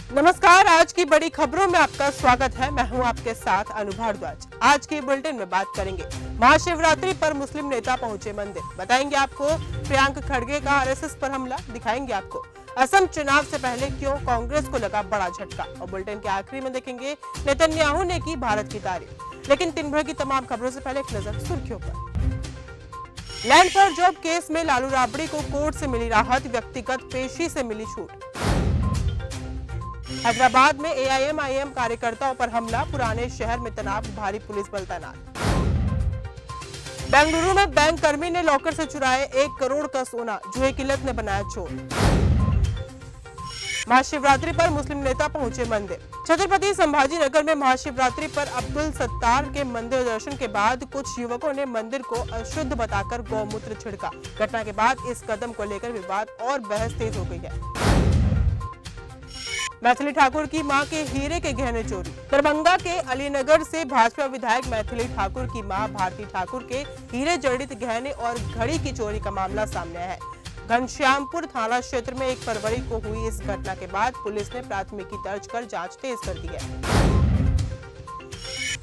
नमस्कार, आज की बड़ी खबरों में आपका स्वागत है। मैं हूं आपके साथ अनु भारद्वाज। आज के बुलेटिन में बात करेंगे महाशिवरात्रि पर मुस्लिम नेता पहुंचे मंदिर, बताएंगे आपको प्रियंक खड़गे का आरएसएस पर हमला, दिखाएंगे आपको असम चुनाव से पहले क्यों कांग्रेस को लगा बड़ा झटका, और बुलेटिन के आखिरी में देखेंगे नेतन्याहू ने की भारत की तारीफ। लेकिन दिन भर की तमाम खबरों से पहले एक नजर सुर्खियों पर। लैंड फॉर जॉब केस में लालू राबड़ी को कोर्ट से मिली राहत, व्यक्तिगत पेशी से मिली छूट। हैदराबाद में एआईएमआईएम कार्यकर्ताओं पर हमला, पुराने शहर में तनाव, भारी पुलिस बल तैनात। बेंगलुरु में बैंक कर्मी ने लॉकर से चुराए 1 करोड़ का सोना, जुए की लत ने बनाया चोर। महाशिवरात्रि पर मुस्लिम नेता पहुंचे मंदिर। छत्रपति संभाजी नगर में महाशिवरात्रि पर अब्दुल सत्तार के मंदिर दर्शन के बाद कुछ युवकों ने मंदिर को अशुद्ध बताकर गौमूत्र छिड़का। घटना के बाद इस कदम को लेकर विवाद और बहस तेज हो गई है। मैथिली ठाकुर की मां के हीरे के गहने चोरी। दरभंगा के अलीनगर से भाजपा विधायक मैथिली ठाकुर की मां भारती ठाकुर के हीरे जड़ित गहने और घड़ी की चोरी का मामला सामने आया है। घनश्यामपुर थाना क्षेत्र में 1 फरवरी को हुई इस घटना के बाद पुलिस ने प्राथमिकी दर्ज कर जांच तेज कर दी है।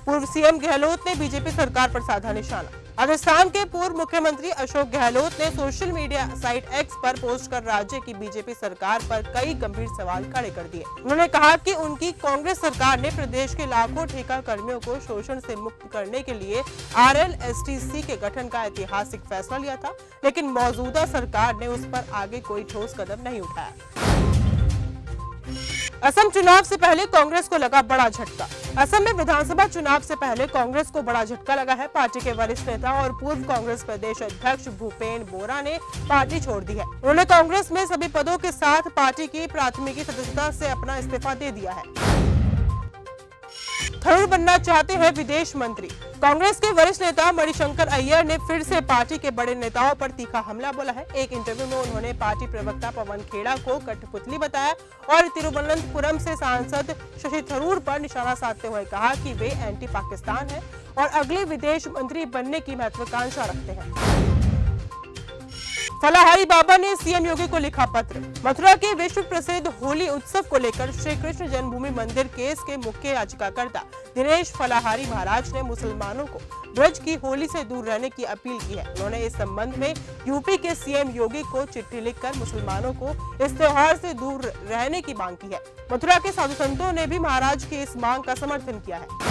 पूर्व सीएम गहलोत ने बीजेपी सरकार पर साधा निशाना। राजस्थान के पूर्व मुख्यमंत्री अशोक गहलोत ने सोशल मीडिया साइट एक्स पर पोस्ट कर राज्य की बीजेपी सरकार पर कई गंभीर सवाल खड़े कर दिए। उन्होंने कहा कि उनकी कांग्रेस सरकार ने प्रदेश के लाखों ठेका कर्मियों को शोषण से मुक्त करने के लिए RLSTC के गठन का ऐतिहासिक फैसला लिया था, लेकिन मौजूदा सरकार ने उस पर आगे कोई ठोस कदम नहीं उठाया। असम चुनाव से पहले कांग्रेस को लगा बड़ा झटका। असम में विधानसभा चुनाव से पहले कांग्रेस को बड़ा झटका लगा है। पार्टी के वरिष्ठ नेता और पूर्व कांग्रेस प्रदेश अध्यक्ष भूपेन बोरा ने पार्टी छोड़ दी है। उन्होंने कांग्रेस में सभी पदों के साथ पार्टी की प्राथमिकी सदस्यता से अपना इस्तीफा दे दिया है। थरूर बनना चाहते हैं विदेश मंत्री। कांग्रेस के वरिष्ठ नेता मणिशंकर अय्यर ने फिर से पार्टी के बड़े नेताओं पर तीखा हमला बोला है। एक इंटरव्यू में उन्होंने पार्टी प्रवक्ता पवन खेड़ा को कठपुतली बताया और तिरुवनंतपुरम से सांसद शशि थरूर पर निशाना साधते हुए कहा कि वे एंटी पाकिस्तान हैं और अगले विदेश मंत्री बनने की महत्वाकांक्षा रखते हैं। फलाहारी बाबा ने सीएम योगी को लिखा पत्र। मथुरा के विश्व प्रसिद्ध होली उत्सव को लेकर श्री कृष्ण जन्मभूमि मंदिर केस के मुख्य याचिकाकर्ता दिनेश फलाहारी महाराज ने मुसलमानों को ब्रज की होली से दूर रहने की अपील की है। उन्होंने इस संबंध में यूपी के सीएम योगी को चिट्ठी लिखकर मुसलमानों को इस त्योहार से दूर रहने की मांग की है। मथुरा के साधु संतों ने भी महाराज की इस मांग का समर्थन किया है।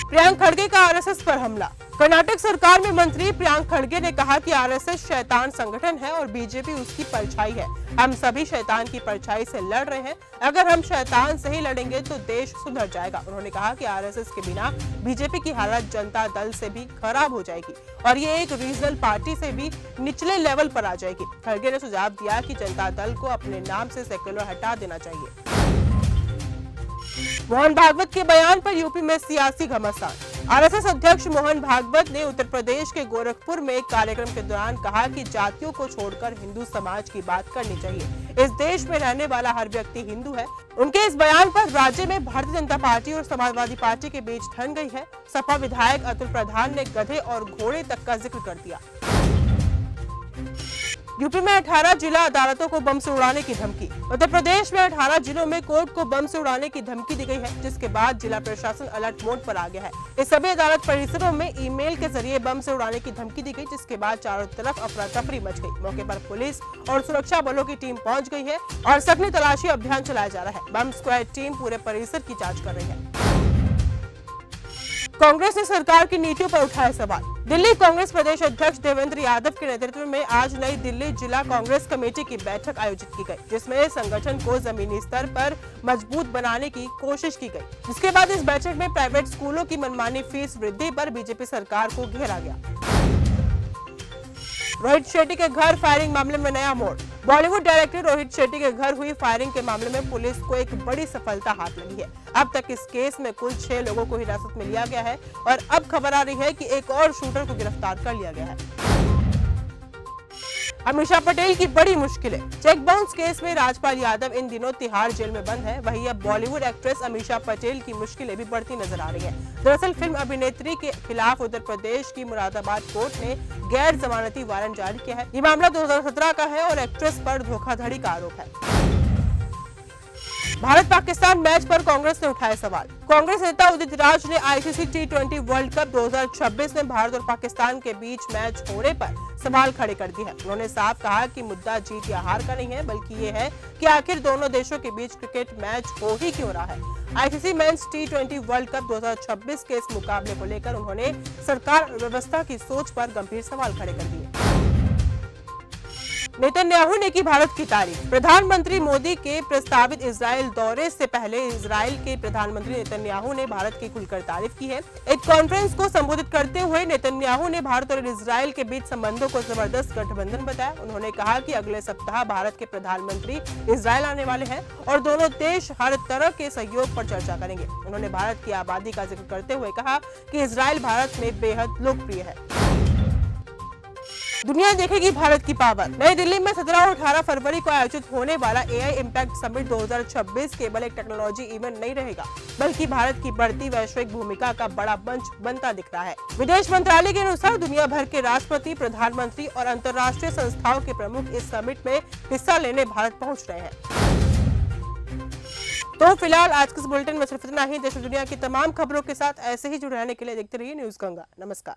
प्रियंक खड़गे का आरएसएस पर हमला। कर्नाटक सरकार में मंत्री प्रियंक खड़गे ने कहा कि आरएसएस शैतान संगठन है और बीजेपी उसकी परछाई है। हम सभी शैतान की परछाई से लड़ रहे हैं। अगर हम शैतान से ही लड़ेंगे तो देश सुधर जाएगा। उन्होंने कहा कि आरएसएस के बिना बीजेपी की हालत जनता दल से भी खराब हो जाएगी और ये एक रीजनल पार्टी से भी निचले लेवल पर आ जाएगी। खड़गे ने सुझाव दिया कि जनता दल को अपने नाम से सेक्युलर हटा देना चाहिए। मोहन भागवत के बयान पर यूपी में सियासी घमासान। आरएसएस अध्यक्ष मोहन भागवत ने उत्तर प्रदेश के गोरखपुर में एक कार्यक्रम के दौरान कहा कि जातियों को छोड़कर हिंदू समाज की बात करनी चाहिए। इस देश में रहने वाला हर व्यक्ति हिंदू है। उनके इस बयान पर राज्य में भारतीय जनता पार्टी और समाजवादी पार्टी के बीच ठन गई है। सपा विधायक अतुल प्रधान ने गधे और घोड़े तक का जिक्र कर दिया। यूपी में 18 जिला अदालतों को बम से उड़ाने की धमकी। उत्तर प्रदेश में 18 जिलों में कोर्ट को बम से उड़ाने की धमकी दी गई है, जिसके बाद जिला प्रशासन अलर्ट मोड पर आ गया है। इस सभी अदालत परिसरों में ईमेल के जरिए बम से उड़ाने की धमकी दी गई, जिसके बाद चारों तरफ अफरा तफरी मच गई। मौके पर पुलिस और सुरक्षा बलों की टीम पहुंच गई है और सघन तलाशी अभियान चलाया जा रहा है। बम स्क्वाड टीम पूरे परिसर की जाँच कर रही है। कांग्रेस ने सरकार की नीतियों पर उठाए सवाल। दिल्ली कांग्रेस प्रदेश अध्यक्ष देवेंद्र यादव के नेतृत्व में आज नई दिल्ली जिला कांग्रेस कमेटी की बैठक आयोजित की गई, जिसमें संगठन को जमीनी स्तर पर मजबूत बनाने की कोशिश की गई। जिसके बाद इस बैठक में प्राइवेट स्कूलों की मनमानी फीस वृद्धि पर बीजेपी सरकार को घेरा गया। रोहित शेट्टी के घर फायरिंग मामले में नया मोड़। बॉलीवुड डायरेक्टर रोहित शेट्टी के घर हुई फायरिंग के मामले में पुलिस को एक बड़ी सफलता हाथ लगी है। अब तक इस केस में कुल 6 लोगों को हिरासत में लिया गया है और अब खबर आ रही है कि एक और शूटर को गिरफ्तार कर लिया गया है। अमीषा पटेल की बड़ी मुश्किलें। चेक बाउंस केस में राजपाल यादव इन दिनों तिहाड़ जेल में बंद है। वहीं अब बॉलीवुड एक्ट्रेस अमीषा पटेल की मुश्किलें भी बढ़ती नजर आ रही हैं। दरअसल फिल्म अभिनेत्री के खिलाफ उत्तर प्रदेश की मुरादाबाद कोर्ट ने गैर जमानती वारंट जारी किया है। ये मामला 2017 का है और एक्ट्रेस पर धोखाधड़ी का आरोप है। भारत पाकिस्तान मैच पर कांग्रेस ने उठाए सवाल। कांग्रेस नेता उदित राज ने आईसीसी T20 वर्ल्ड कप 2026 में भारत और पाकिस्तान के बीच मैच होने पर सवाल खड़े कर दिए हैं। उन्होंने साफ कहा कि मुद्दा जीत या हार का नहीं है, बल्कि ये है कि आखिर दोनों देशों के बीच क्रिकेट मैच हो ही क्यों रहा है। ICC men's T20 world cup 2026 के इस मुकाबले को लेकर उन्होंने सरकार और व्यवस्था की सोच पर गंभीर सवाल खड़े कर दिए। नेतन्याहू ने की भारत की तारीफ। प्रधानमंत्री मोदी के प्रस्तावित इजराइल दौरे से पहले इजराइल के प्रधानमंत्री नेतन्याहू ने भारत की खुलकर तारीफ की है। एक कॉन्फ्रेंस को संबोधित करते हुए नेतन्याहू ने भारत और इजराइल के बीच संबंधों को जबरदस्त गठबंधन बताया। उन्होंने कहा कि अगले सप्ताह भारत के प्रधानमंत्री इजराइल आने वाले हैं और दोनों देश हर तरह के सहयोग पर चर्चा करेंगे। उन्होंने भारत की आबादी का जिक्र करते हुए कहा कि इजराइल भारत में बेहद लोकप्रिय है। दुनिया देखेगी भारत की पावर। नई दिल्ली में 17 और 18 फरवरी को आयोजित होने वाला एआई इम्पैक्ट समिट 2026 केवल एक टेक्नोलॉजी इवेंट नहीं रहेगा, बल्कि भारत की बढ़ती वैश्विक भूमिका का बड़ा मंच बनता दिख रहा है। विदेश मंत्रालय के अनुसार दुनिया भर के राष्ट्रपति, प्रधानमंत्री और अंतर्राष्ट्रीय संस्थाओं के प्रमुख इस समिट में हिस्सा लेने भारत पहुंच रहे हैं। तो फिलहाल आज के इस बुलेटिन में सिर्फ इतना ही। देश और दुनिया की तमाम खबरों के साथ ऐसे ही जुड़े रहने के लिए देखते रहिए न्यूज़ गंगा। नमस्कार।